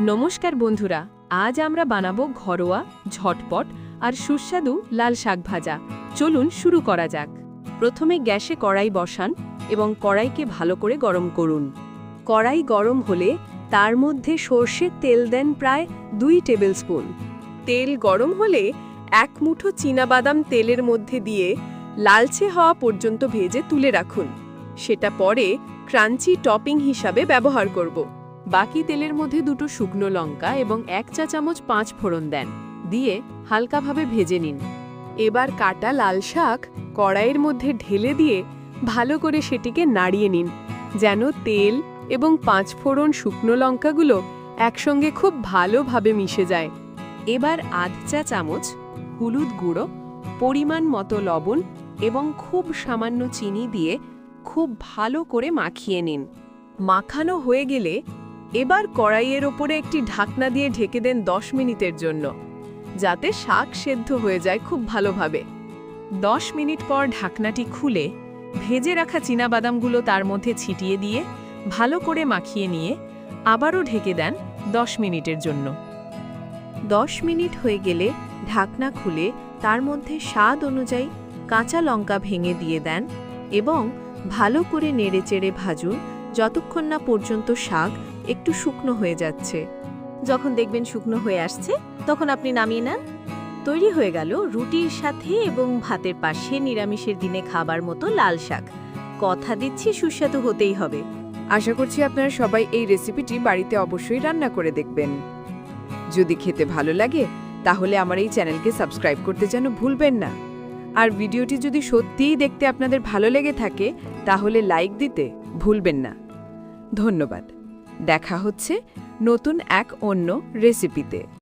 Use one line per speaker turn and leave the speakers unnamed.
নমস্কার বন্ধুরা, আজ আমরা বানাবো ঘরোয়া, ঝটপট আর সুস্বাদু লাল শাক ভাজা। চলুন শুরু করা যাক। প্রথমে গ্যাসে কড়াই বসান এবং কড়াইকে ভালো করে গরম করুন। কড়াই গরম হলে তার মধ্যে সর্ষের তেল দেন প্রায় 2 টেবিল স্পুন। তেল গরম হলে 1 মুঠো চীনাবাদাম তেলের মধ্যে দিয়ে লালচে হওয়া পর্যন্ত ভেজে তুলে রাখুন। সেটা পরে ক্রাঞ্চি টপিং হিসাবে ব্যবহার করব। বাকি তেলের মধ্যে 2টো শুকনো লঙ্কা এবং 1 চা চামচ 5 ফোড়ন দেন, দিয়ে হালকাভাবে ভেজে নিন। এবার কাটা লাল শাক কড়াইয়ের মধ্যে ঢেলে দিয়ে ভালো করে সেটিকে নাড়িয়ে নিন, যেন তেল এবং 5 ফোড়ন শুকনো লঙ্কাগুলো একসঙ্গে খুব ভালোভাবে মিশে যায়। এবার আধ চা চামচ হলুদ গুঁড়ো, পরিমাণ মতো লবণ এবং খুব সামান্য চিনি দিয়ে খুব ভালো করে মাখিয়ে নিন। মাখানো হয়ে গেলে এবার কড়াইয়ের ওপরে একটি ঢাকনা দিয়ে ঢেকে দেন 10 মিনিটের জন্য, যাতে শাক সেদ্ধ হয়ে যায় খুব ভালোভাবে। 10 মিনিট পর ঢাকনাটি খুলে ভেজে রাখা চীনাবাদামগুলো তার মধ্যে ছিটিয়ে দিয়ে ভালো করে মাখিয়ে নিয়ে আবারও ঢেকে দেন 10 মিনিটের জন্য। 10 মিনিট হয়ে গেলে ঢাকনা খুলে তার মধ্যে স্বাদ অনুযায়ী কাঁচা লঙ্কা ভেঙে দিয়ে দেন এবং ভালো করে নেড়েচেড়ে ভাজুন যতক্ষণ না পর্যন্ত শাক একটু শুকনো হয়ে যাচ্ছে। যখন দেখবেন শুকনো হয়ে আসছে, তখন আপনি নামিয়ে নেন। তৈরি হয়ে গেল রুটির সাথে এবং ভাতের পাশে নিরামিষের দিনে খাবার মতো লাল শাক। কথা দিচ্ছি সুস্বাদু হতেই হবে।
আশা করছি আপনারা সবাই এই রেসিপিটি বাড়িতে অবশ্যই রান্না করে দেখবেন। যদি খেতে ভালো লাগে তাহলে আমার এই চ্যানেলকে সাবস্ক্রাইব করতে যেন ভুলবেন না। আর ভিডিওটি যদি সত্যিই দেখতে আপনাদের ভালো লেগে থাকে তাহলে লাইক দিতে ভুলবেন না। ধন্যবাদ। দেখা হচ্ছে নতুন এক অন্য রেসিপিতে।